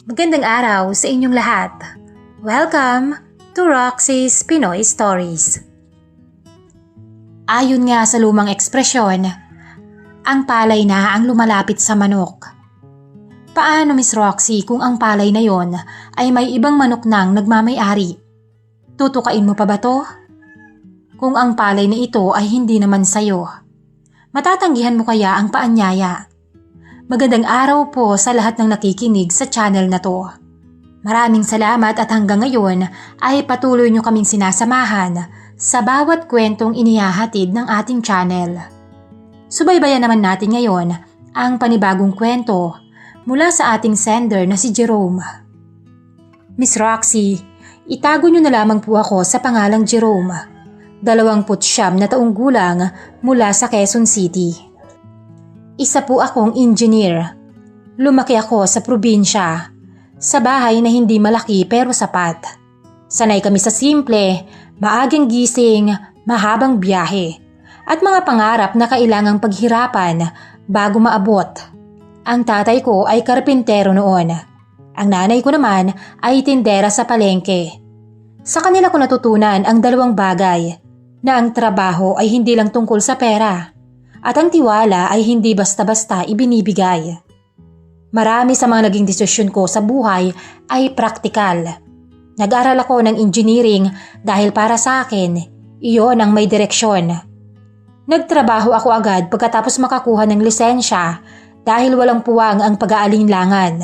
Magandang araw sa inyong lahat. Welcome to Roxy's Pinoy Stories. Ayon nga sa lumang ekspresyon, ang palay na ang lumalapit sa manok. Paano, Miss Roxy, kung ang palay na yon ay may ibang manok nang nagmamay-ari? Tutukain mo pa ba to? Kung ang palay na ito ay hindi naman sayo, matatanggihan mo kaya ang paanyaya? Magandang araw po sa lahat ng nakikinig sa channel na to. Maraming salamat at hanggang ngayon ay patuloy nyo kaming sinasamahan sa bawat kwentong inihahatid ng ating channel. Subaybayan naman natin ngayon ang panibagong kwento mula sa ating sender na si Jerome. Miss Roxy, itago nyo na lamang po ako sa pangalang Jerome, 29 na taong gulang mula sa Quezon City. Isa po akong engineer. Lumaki ako sa probinsya, sa bahay na hindi malaki pero sapat. Sanay kami sa simple, maagang gising, mahabang biyahe, at mga pangarap na kailangang paghirapan bago maabot. Ang tatay ko ay karpintero noon. Ang nanay ko naman ay tindera sa palengke. Sa kanila ko natutunan ang dalawang bagay, na ang trabaho ay hindi lang tungkol sa pera. At ang tiwala ay hindi basta-basta ibinibigay. Marami sa mga naging desisyon ko sa buhay ay praktikal. Nag-aral ako ng engineering dahil para sa akin, iyon ang may direksyon. Nagtrabaho ako agad pagkatapos makakuha ng lisensya dahil walang puwang ang pag-aalinlangan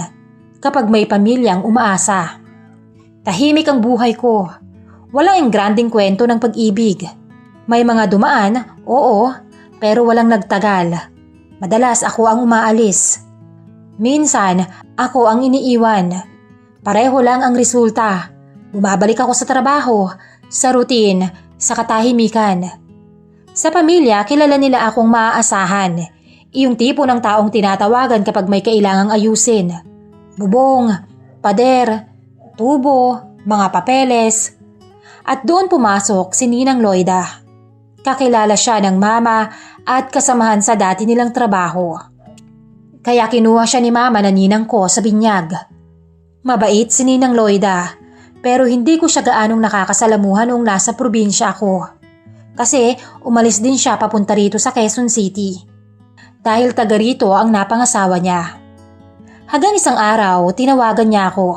kapag may pamilyang umaasa. Tahimik ang buhay ko. Walang engranding kwento ng pag-ibig. May mga dumaan, oo, pero walang nagtagal. Madalas ako ang umaalis. Minsan, ako ang iniiwan. Pareho lang ang resulta. Bumabalik ako sa trabaho, sa routine, sa katahimikan. Sa pamilya, kilala nila akong maaasahan. Iyong tipo ng taong tinatawagan kapag may kailangang ayusin. Bubong, pader, tubo, mga papeles. At doon pumasok si Ninang Loida. Kakilala siya ng mama at kasamahan sa dati nilang trabaho. Kaya kinuha siya ni mama na ninang ko sa binyag. Mabait si Ninang Loida, pero hindi ko siya gaanong nakakasalamuhan noong nasa probinsya ako. Kasi umalis din siya papunta rito sa Quezon City. Dahil taga rito ang napangasawa niya. Hanggang isang araw, tinawagan niya ako.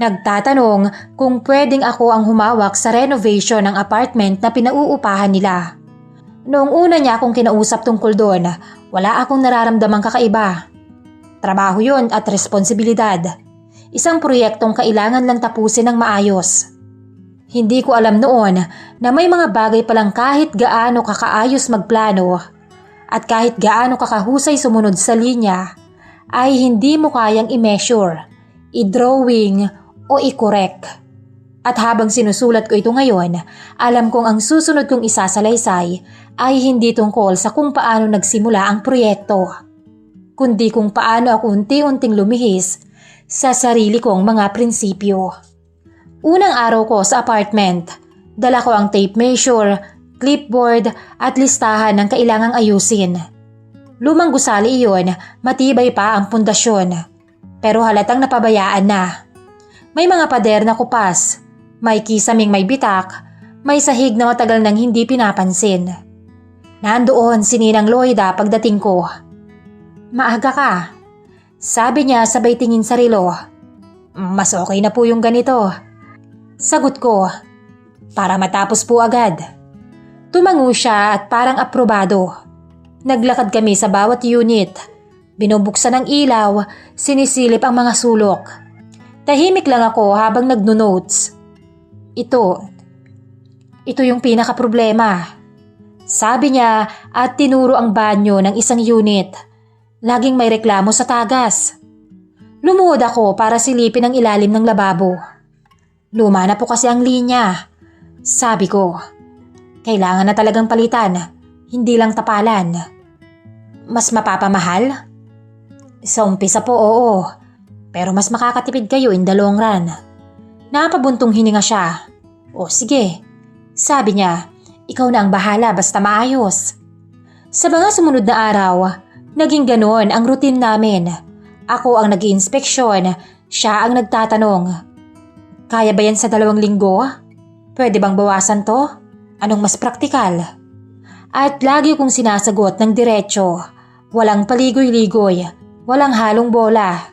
Nagtatanong kung pwedeng ako ang humawak sa renovation ng apartment na pinauupahan nila. Noong una niya akong kinausap tungkol doon, wala akong nararamdamang kakaiba. Trabaho yun at responsibilidad. Isang proyektong kailangan lang tapusin ng maayos. Hindi ko alam noon na may mga bagay palang kahit gaano kakaayos magplano at kahit gaano kakahusay sumunod sa linya ay hindi mo kayang i-measure, i-drawing, o i-correct. At habang sinusulat ko ito ngayon, alam kong ang susunod kong isasalaysay ay hindi tungkol sa kung paano nagsimula ang proyekto, kundi kung paano ako unti-unting lumihis sa sarili kong mga prinsipyo. Unang araw ko sa apartment, dala ko ang tape measure, clipboard at listahan ng kailangang ayusin. Lumang gusali iyon, matibay pa ang pundasyon, pero halatang napabayaan na. May mga pader na kupas, may kisaming may bitak, may sahig na matagal nang hindi pinapansin. Nandoon si Ninang Loida pagdating ko. Maaga ka, sabi niya sabay tingin sa relo. Mas okay na po yung ganito. Sagot ko, para matapos po agad. Tumango siya at parang aprobado. Naglakad kami sa bawat unit. Binubuksan ang ilaw, sinisilip ang mga sulok. Tahimik lang ako habang nagno-notes. Ito yung pinaka-problema. Sabi niya at tinuro ang banyo ng isang unit. Laging may reklamo sa tagas. Lumuhod ako para silipin ang ilalim ng lababo. Luma na po kasi ang linya. Sabi ko, kailangan na talagang palitan, hindi lang tapalan. Mas mapapamahal? Sa umpisa po, oo. Pero mas makakatipid kayo in the long run. Napabuntong hininga siya. O sige, sabi niya, ikaw na ang bahala basta maayos. Sa mga sumunod na araw, naging ganoon ang routine namin. Ako ang nag-iinspeksyon, Siya ang nagtatanong, kaya ba yan sa 2 linggo? Pwede bang bawasan to? Anong mas praktikal? At lagi kong sinasagot ng diretso, walang paligoy-ligoy, walang halong bola.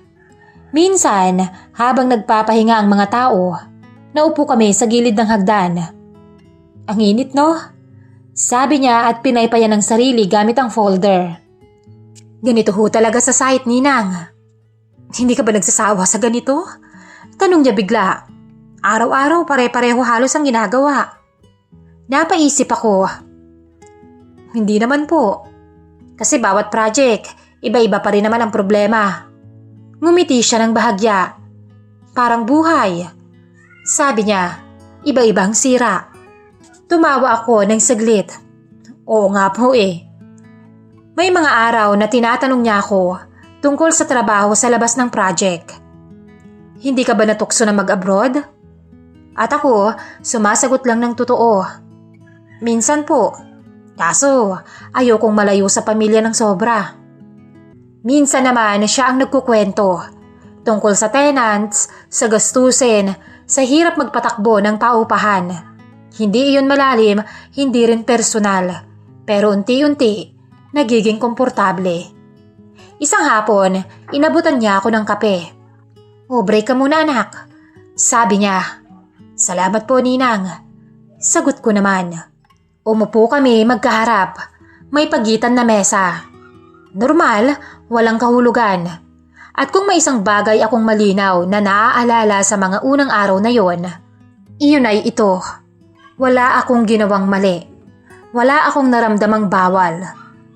Minsan, habang nagpapahinga ang mga tao, naupo kami sa gilid ng hagdan. Ang init, no? Sabi niya at pinaypayan ng sarili gamit ang folder. Ganito ho talaga sa site, Ninang. Hindi ka ba nagsasawa sa ganito? Tanong niya bigla. Araw-araw pare-pareho halos ang ginagawa. Napaisip ako. Hindi naman po. Kasi bawat project, iba-iba pa rin naman ang problema. Ngumiti siya ng bahagya. Parang buhay. Sabi niya, iba-ibang sira. Tumawa ako ng saglit. Oo nga po eh. May mga araw na tinatanong niya ako tungkol sa trabaho sa labas ng project. Hindi ka ba natukso na mag-abroad? At ako, sumasagot lang ng totoo. Minsan po. Kaso, ayokong malayo sa pamilya ng sobra. Minsan naman siya ang nagkukwento tungkol sa tenants, sa gastusin, sa hirap magpatakbo ng paupahan. Hindi iyon malalim, hindi rin personal. Pero unti-unti, nagiging komportable. Isang hapon, inabutan niya ako ng kape. O, break ka muna anak. Sabi niya. Salamat po, Ninang. Sagot ko naman. Umupo kami magkaharap. May pagitan na mesa. Normal, walang kahulugan. At kung may isang bagay akong malinaw na naaalala sa mga unang araw na yon, iyon ay ito. Wala akong ginawang mali. Wala akong naramdamang bawal.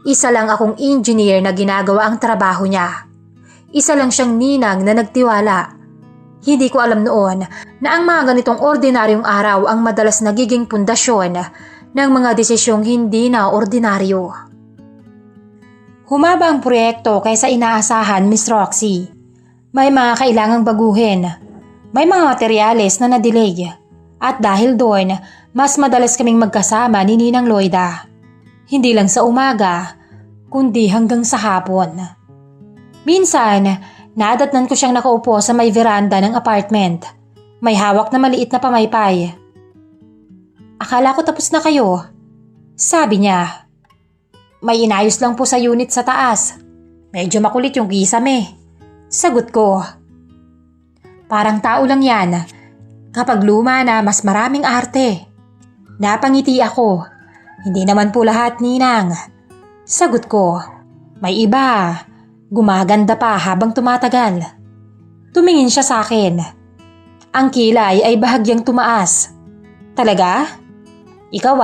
Isa lang akong engineer na ginagawa ang trabaho niya. Isa lang siyang ninang na nagtiwala. Hindi ko alam noon na ang mga ganitong ordinaryong araw ang madalas nagiging pundasyon ng mga desisyong hindi na ordinaryo. Humaba ang proyekto kaysa inaasahan, Miss Roxy. May mga kailangang baguhin. May mga materyales na na-delay. At dahil doon, mas madalas kaming magkasama ni Ninang Loida. Hindi lang sa umaga, kundi hanggang sa hapon. Minsan, nadatnan ko siyang nakaupo sa may veranda ng apartment. May hawak na maliit na pamaypay. Akala ko tapos na kayo. Sabi niya. May inayos lang po sa unit sa taas. Medyo makulit yung kisame. Sagot ko. Parang tao lang yan. Kapag luma na, mas maraming arte. Napangiti ako. Hindi naman po lahat, Ninang. Sagot ko. May iba. Gumaganda pa habang tumatagal. Tumingin siya sa akin. Ang kilay ay bahagyang tumaas. Talaga? Ikaw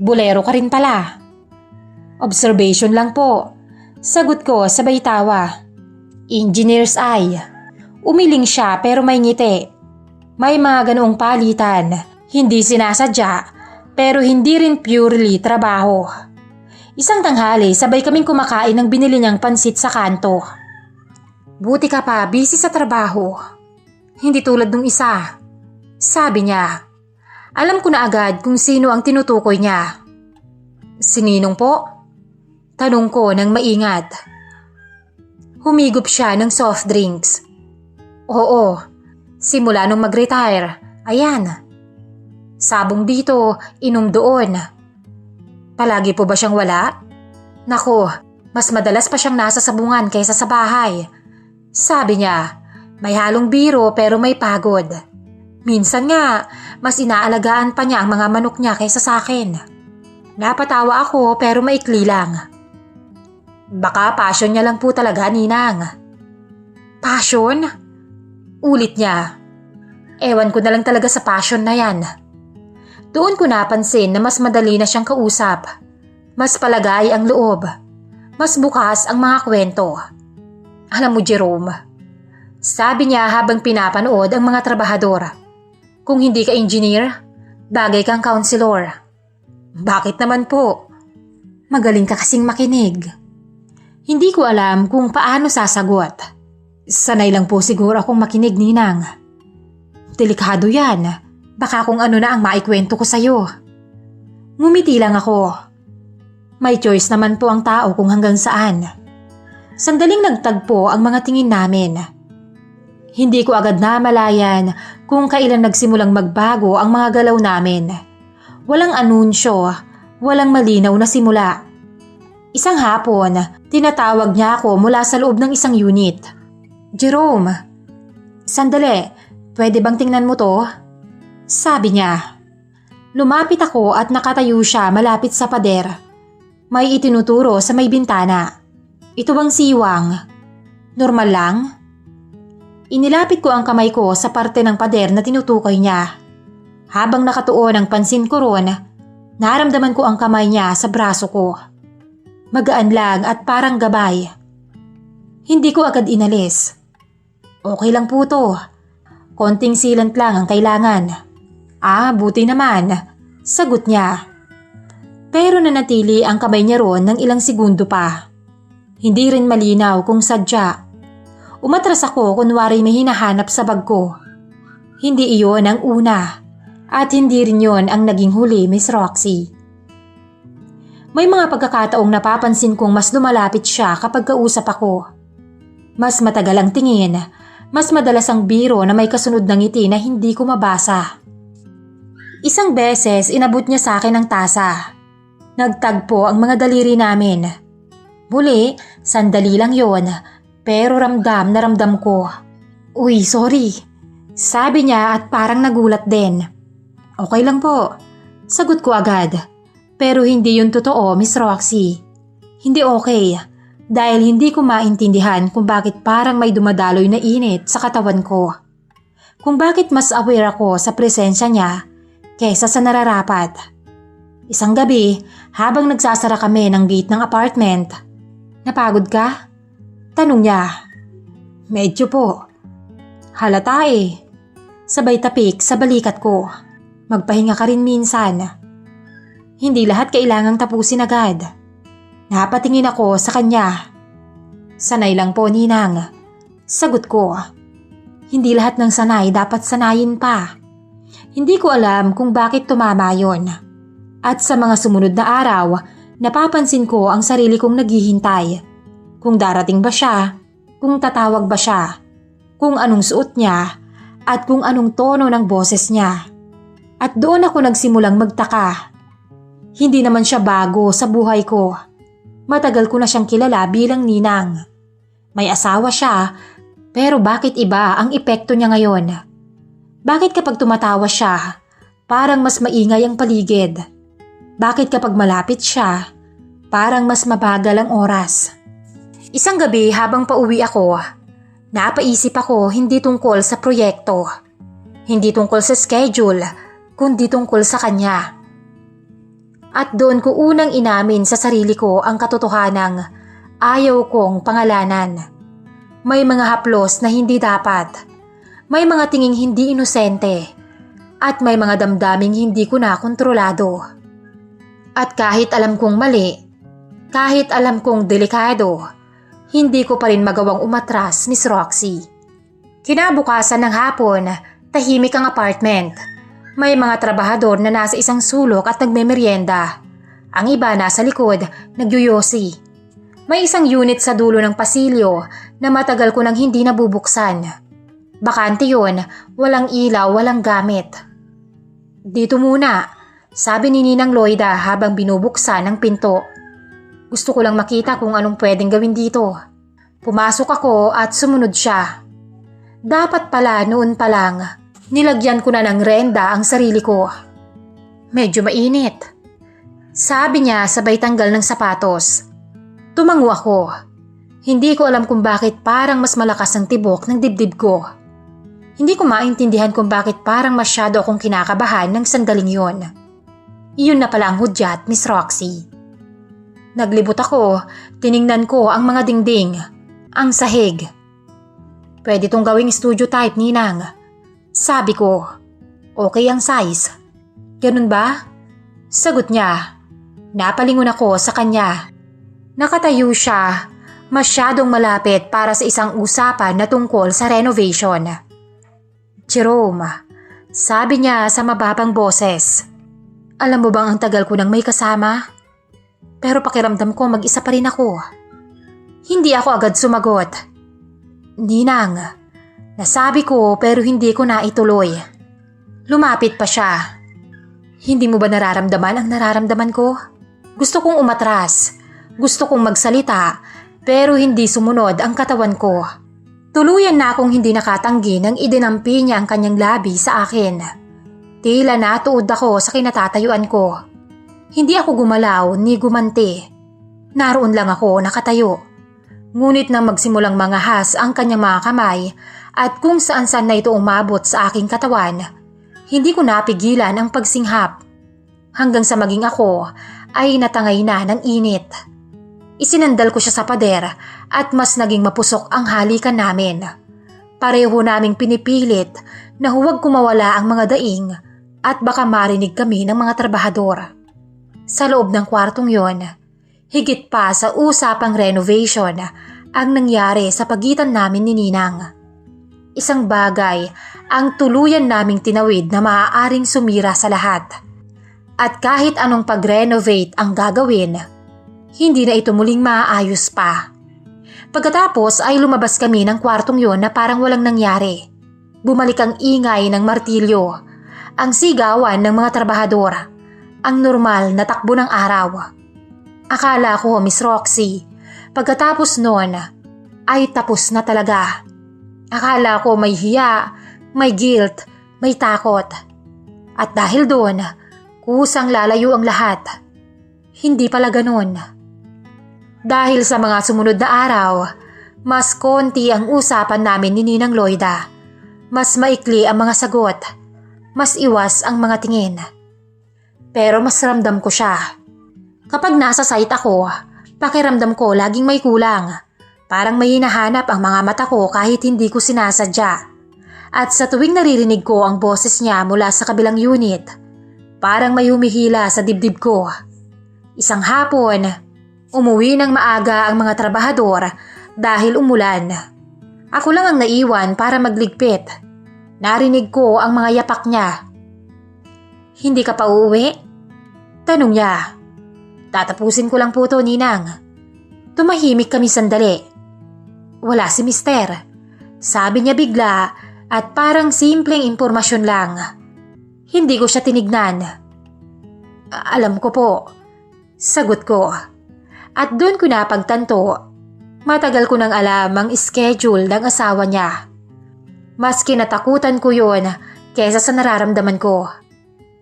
bulero ka rin pala. Observation lang po. Sagot ko sabay tawa. Engineer's eye. Umiling siya pero may ngiti. May mga ganoong palitan. Hindi sinasadya, pero hindi rin purely trabaho. Isang tanghali, sabay kaming kumakain ng binili niyang pansit sa kanto. Buti ka pa, busy sa trabaho. Hindi tulad nung isa. Sabi niya. Alam ko na agad kung sino ang tinutukoy niya. Sininong po? Tanong ko ng maingat. Humigop siya ng soft drinks. Oo, simula nung mag-retire. Ayan. Sabong dito, inom doon. Palagi po ba siyang wala? Nako, mas madalas pa siyang nasa sabungan kaysa sa bahay. Sabi niya, may halong biro pero may pagod. Minsan nga, mas inaalagaan pa niya ang mga manok niya kaysa sa akin. Napatawa ako pero maikli lang. Baka passion niya lang po talaga, Ninang. Passion? Ulit niya. Ewan ko na lang talaga sa passion na yan. Doon ko napansin na mas madali na siyang kausap. Mas palagay ang loob. Mas bukas ang mga kwento. Alam mo, Jerome, sabi niya habang pinapanood ang mga trabahador. Kung hindi ka engineer, bagay kang counselor. Bakit naman po? Magaling ka kasing makinig. Hindi ko alam kung paano sasagot. Sanay lang po siguro akong makinig, Ninang. Delikado yan. Baka kung ano na ang maikwento ko sa'yo. Ngumiti lang ako. May choice naman po ang tao kung hanggang saan. Sandaling nagtagpo ang mga tingin namin. Hindi ko agad namalayan kung kailan nagsimulang magbago ang mga galaw namin. Walang anunsyo, walang malinaw na simula. Isang hapon, tinatawag niya ako mula sa loob ng isang unit. "Jerome, sandali, pwede bang tingnan mo to?" Sabi niya. Lumapit ako at nakatayo siya malapit sa pader. May itinuturo sa may bintana. "Ito bang siwang? Normal lang?" Inilapit ko ang kamay ko sa parte ng pader na tinutukoy niya. Habang nakatuon ang pansin ko ron, naramdaman ko ang kamay niya sa braso ko. Magaan lang at parang gabay. Hindi ko agad inalis. "Okay lang po to. Konting sealant lang ang kailangan." Buti naman," sagot niya. Pero nanatili ang kamay niya ron ng ilang segundo pa. Hindi rin malinaw kung sadya. Umatras ako kunwari may hinahanap sa bag ko. Hindi iyon ang una at hindi rin yon ang naging huli, Miss Roxy. May mga pagkakataong napapansin kong mas lumalapit siya kapag kausap ako. Mas matagal ang tingin, mas madalas ang biro na may kasunod ng ngiti na hindi ko mabasa. Isang beses inabot niya sa akin ang tasa. Nagtagpo ang mga daliri namin. Muli, sandali lang yon, pero ramdam na ramdam ko. "Uy, sorry," sabi niya at parang nagulat din. "Okay lang po," sagot ko agad. Pero hindi yun totoo, Miss Roxy. Hindi okay, dahil hindi ko maintindihan kung bakit parang may dumadaloy na init sa katawan ko. Kung bakit mas aware ako sa presensya niya kesa sa nararapat. Isang gabi, habang nagsasara kami ng gate ng apartment. "Napagod ka?" tanong niya. "Medyo po." "Halata eh." Sabay tapik sa balikat ko. "Magpahinga ka rin minsan. Hindi lahat kailangang tapusin agad." Napatingin ako sa kanya. "Sanay lang po, Ninang." Sagot ko. Hindi lahat ng sanay dapat sanayin pa. Hindi ko alam kung bakit tumama yon. At sa mga sumunod na araw, napapansin ko ang sarili kong naghihintay. Kung darating ba siya, kung tatawag ba siya, kung anong suot niya, at kung anong tono ng boses niya. At doon ako nagsimulang magtaka. Hindi naman siya bago sa buhay ko. Matagal ko na siyang kilala bilang ninang. May asawa siya, pero bakit iba ang epekto niya ngayon? Bakit kapag tumatawa siya, parang mas maingay ang paligid? Bakit kapag malapit siya, parang mas mabagal ang oras? Isang gabi habang pauwi ako, napaisip ako hindi tungkol sa proyekto, hindi tungkol sa schedule, kundi tungkol sa kanya. At doon ko unang inamin sa sarili ko ang katotohanang ayaw kong pangalanan. May mga haplos na hindi dapat. May mga tinging hindi inosente. At may mga damdaming hindi ko na kontrolado. At kahit alam kong mali, kahit alam kong delikado, hindi ko pa rin magawang umatras, Miss Roxy. Kinabukasan ng hapon, tahimik ang apartment. May mga trabahador na nasa isang sulok at nagmemeryenda. Ang iba nasa likod, nagyuyosi. May isang unit sa dulo ng pasilyo na matagal ko nang hindi nabubuksan. Bakante yun, walang ilaw, walang gamit. "Dito muna," sabi ni Ninang Loida habang binubuksan ang pinto. Gusto ko lang makita kung anong pwedeng gawin dito. Pumasok ako at sumunod siya. Dapat pala noon pa lang, nilagyan ko na ng renda ang sarili ko. "Medyo mainit," sabi niya sabay tanggal ng sapatos. Tumango ako. Hindi ko alam kung bakit parang mas malakas ang tibok ng dibdib ko. Hindi ko maintindihan kung bakit parang masyado akong kinakabahan ng sandaling yon. Iyon na pala ang hudyat, Miss Roxy. Naglibot ako, tiningnan ko ang mga dingding, ang sahig. "Pwede tong gawing studio type, Ninang." Sabi ko. "Okay ang size." "Ganun ba?" Sagot niya. Napalingon ako sa kanya. Nakatayo siya, masyadong malapit para sa isang usapan na tungkol sa renovation. "Jerome," sabi niya sa mababang boses. "Alam mo bang ang tagal ko nang may kasama? Pero pakiramdam ko mag-isa pa rin ako." Hindi ako agad sumagot. "Ninang, Nasabi ko pero hindi ko na ituloy. Lumapit pa siya. Hindi mo ba nararamdaman ang nararamdaman ko? Gusto kong umatras. Gusto kong magsalita pero hindi sumunod ang katawan ko. Tuluyan na akong hindi nakatanggi nang idinampi niya ang kanyang labi sa akin. Tila natuod ako sa kinatatayuan ko. Hindi ako gumalaw ni gumanti. Naroon lang ako nakatayo. Ngunit nang magsimulang mangahas ang kanyang mga kamay at kung saan-saan na ito umabot sa aking katawan, hindi ko napigilan ang pagsinghap. Hanggang sa maging ako ay natangay na ng init. Isinandal ko siya sa pader at mas naging mapusok ang halikan namin. Pareho naming pinipilit na huwag kumawala ang mga daing at baka marinig kami ng mga trabahador. Sa loob ng kwartong yon, higit pa sa usapang renovation ang nangyari sa pagitan namin ni Ninang. Isang bagay ang tuluyan naming tinawid na maaaring sumira sa lahat. At kahit anong pag-renovate ang gagawin, hindi na ito muling maaayos pa. Pagkatapos ay lumabas kami ng kwartong yon na parang walang nangyari. Bumalik ang ingay ng martilyo, ang sigawan ng mga trabahador, ang normal na takbo ng araw. Akala ko, Miss Roxy, pagkatapos noon ay tapos na talaga. Akala ko may hiya, may guilt, may takot. At dahil doon, kusang lalayo ang lahat. Hindi pala ganun. Dahil sa mga sumunod na araw, mas konti ang usapan namin ni Ninang Loida. Mas maikli ang mga sagot. Mas iwas ang mga tingin. Pero mas ramdam ko siya. Kapag nasa site ako, pakiramdam ko laging may kulang. Parang may hinahanap ang mga mata ko kahit hindi ko sinasadya. At sa tuwing naririnig ko ang boses niya mula sa kabilang unit, parang may humihila sa dibdib ko. Isang hapon, umuwi ng maaga ang mga trabahador dahil umulan. Ako lang ang naiwan para magligpit. Narinig ko ang mga yapak niya. "Hindi ka pa uuwi?" Tanong niya. "Tatapusin ko lang po to, Ninang." Tumahimik kami sandali. "Wala si Mister," sabi niya bigla at parang simpleng impormasyon lang. Hindi ko siya tinignan. "Alam ko po," sagot ko. At doon ko napagtanto, matagal ko nang alam ang schedule ng asawa niya. Mas kinatakutan ko yon kesa sa nararamdaman ko.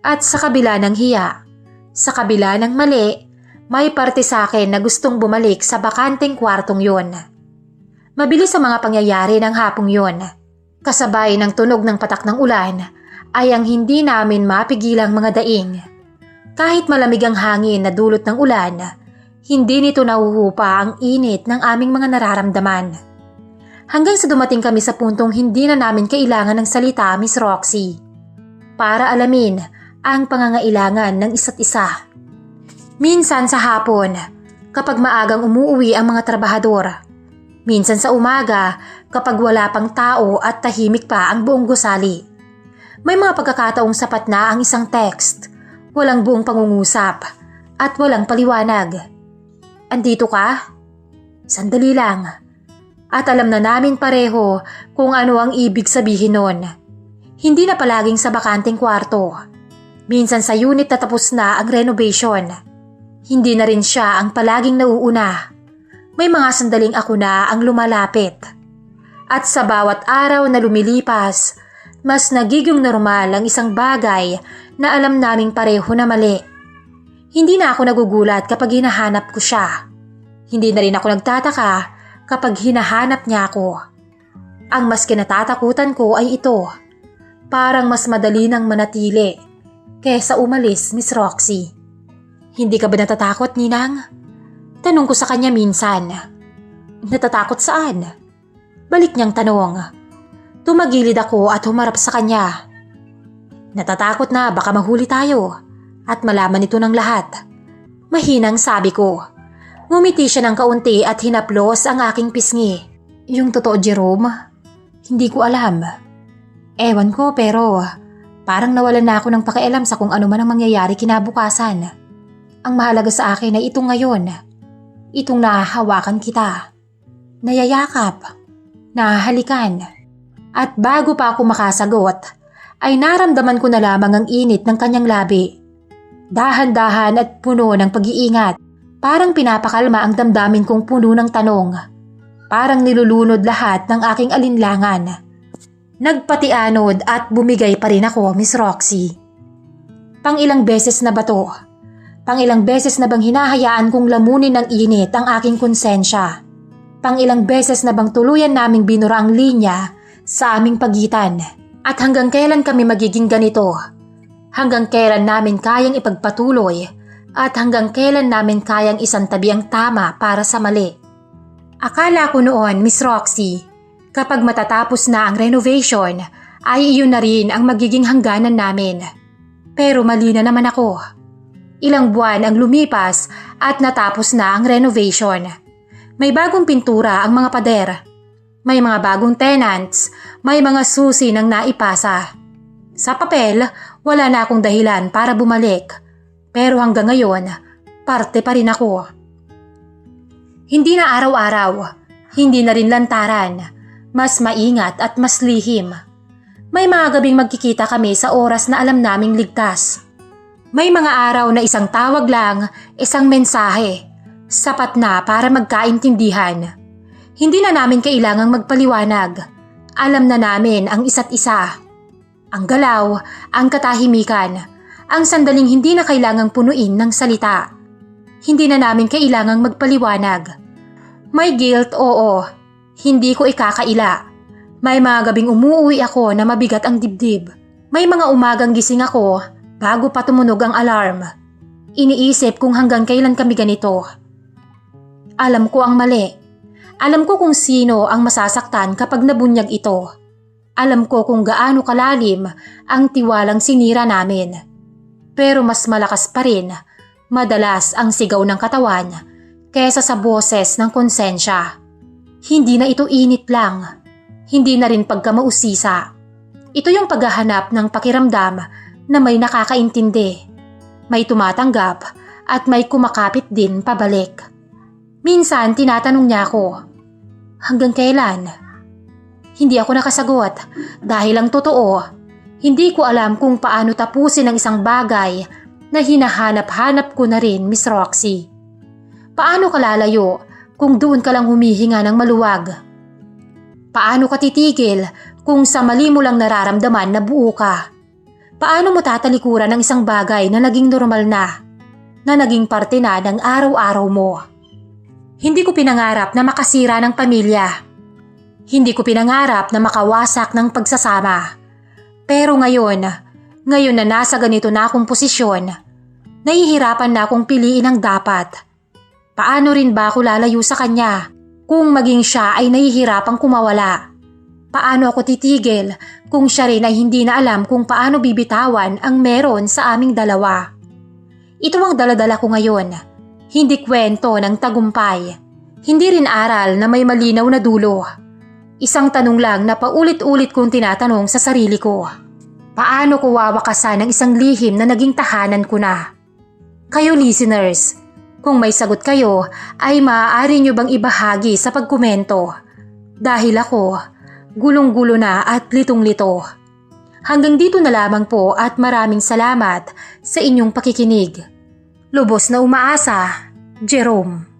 At sa kabila ng hiya, sa kabila ng mali, may parte sa akin na gustong bumalik sa bakanteng kwartong yon. Mabilis ang mga pangyayari ng hapong yon. Kasabay ng tunog ng patak ng ulan ay ang hindi namin mapigilang mga daing. Kahit malamig ang hangin na dulot ng ulan, hindi nito nahuhupa ang init ng aming mga nararamdaman. Hanggang sa dumating kami sa puntong hindi na namin kailangan ng salita, Miss Roxy, para alamin ang pangangailangan ng isa't isa. Minsan sa hapon, kapag maagang umuuwi ang mga trabahador. Minsan sa umaga, kapag wala pang tao at tahimik pa ang buong gusali. May mga pagkakataong sapat na ang isang text, walang buong pangungusap, at walang paliwanag. "Andito ka?" "Sandali lang." At alam na namin pareho kung ano ang ibig sabihin nun. Hindi na palaging sa bakanteng kwarto. Minsan sa unit na tapos na ang renovation. Hindi na rin siya ang palaging nauuna. May mga sandaling ako na ang lumalapit. At sa bawat araw na lumilipas, mas nagiging normal ang isang bagay na alam naming pareho na mali. Hindi na ako nagugulat kapag hinahanap ko siya. Hindi na rin ako nagtataka kapag hinahanap niya ako. Ang mas kinatatakutan ko ay ito. Parang mas madali nang manatili kesa umalis, Miss Roxy. "Hindi ka ba natatakot, Ninang?" Tanong ko sa kanya minsan. "Natatakot saan?" Balik niyang tanong. Tumagilid ako at humarap sa kanya. "Natatakot na baka mahuli tayo at malaman ito ng lahat." Mahinang sabi ko. Ngumiti siya ng kaunti at hinaplos ang aking pisngi. "Yung totoo, Jerome? Hindi ko alam. Ewan ko pero parang nawalan na ako ng pakialam sa kung ano man ang mangyayari kinabukasan. Ang mahalaga sa akin ay itong ngayon. Itong nahahawakan kita. Nayayakap. Nahahalikan. At bago pa ako makasagot, ay naramdaman ko na lamang ang init ng kanyang labi. Dahan-dahan at puno ng pag-iingat, parang pinapakalma ang damdamin kong puno ng tanong. Parang nilulunod lahat ng aking alinlangan. Nagpatianod at bumigay pa rin ako, Miss Roxy. Pang-ilang beses na ba to? Pang-ilang beses na bang hinahayaan kong lamunin ng init ang aking konsensya? Pang-ilang beses na bang tuluyan naming binura ang linya sa aming pagitan? At hanggang kailan kami magiging ganito? Hanggang kailan namin kayang ipagpatuloy? At hanggang kailan namin kayang isantabi ang tama para sa mali? Akala ko noon, Miss Roxy, kapag matatapos na ang renovation, ay iyon na rin ang magiging hangganan namin. Pero mali na naman ako. Ilang buwan ang lumipas at natapos na ang renovation. May bagong pintura ang mga pader. May mga bagong tenants, may mga susi nang naipasa. Sa papel, wala na akong dahilan para bumalik. Pero hanggang ngayon, parte pa rin ako. Hindi na araw-araw, hindi na rin lantaran, mas maingat at mas lihim. May mga gabing magkikita kami sa oras na alam naming ligtas. May mga araw na isang tawag lang, isang mensahe, sapat na para magkaintindihan. Hindi na namin kailangang magpaliwanag. Alam na namin ang isa't isa. Ang galaw, ang katahimikan, ang sandaling hindi na kailangang punuin ng salita. Hindi na namin kailangang magpaliwanag. May guilt, oo. Hindi ko ikakaila. May mga gabing umuuwi ako na mabigat ang dibdib. May mga umagang gising ako bago pa tumunog ang alarm. Iniisip kung hanggang kailan kami ganito. Alam ko ang mali. Alam ko kung sino ang masasaktan kapag nabunyag ito. Alam ko kung gaano kalalim ang tiwalang sinira namin. Pero mas malakas pa rin, madalas ang sigaw ng katawan kaysa sa boses ng konsensya. Hindi na ito init lang. Hindi na rin pagkamausisa. Ito yung paghahanap ng pakiramdam na may nakakaintindi. May tumatanggap at may kumakapit din pabalik. Minsan tinatanong niya ako, hanggang kailan? Hindi ako nakasagot dahil ang totoo, hindi ko alam kung paano tapusin ang isang bagay na hinahanap-hanap ko na rin, Miss Roxy. Paano ka lalayo kung doon ka lang humihinga ng maluwag? Paano ka titigil kung sa mali mo lang nararamdaman na buo ka? Paano mo tatalikuran ang isang bagay na naging normal na naging parte na ng araw-araw mo? Hindi ko pinangarap na makasira ng pamilya. Hindi ko pinangarap na makawasak ng pagsasama. Pero ngayon na nasa ganito na akong posisyon, nahihirapan na akong piliin ang dapat. Paano rin ba ako lalayo sa kanya kung maging siya ay nahihirapang kumawala? Paano ako titigil kung siya rin ay hindi na alam kung paano bibitawan ang meron sa aming dalawa? Ito ang daladala ko ngayon. Hindi kwento ng tagumpay. Hindi rin aral na may malinaw na dulo. Isang tanong lang na paulit-ulit kong tinatanong sa sarili ko. Paano ko wawakasan ang isang lihim na naging tahanan ko na? Kayo listeners, kung may sagot kayo ay maaari nyo bang ibahagi sa pagkomento? Dahil ako, gulong-gulo na at litong-lito. Hanggang dito na lamang po at maraming salamat sa inyong pakikinig. Lubos na umaasa, Jerome.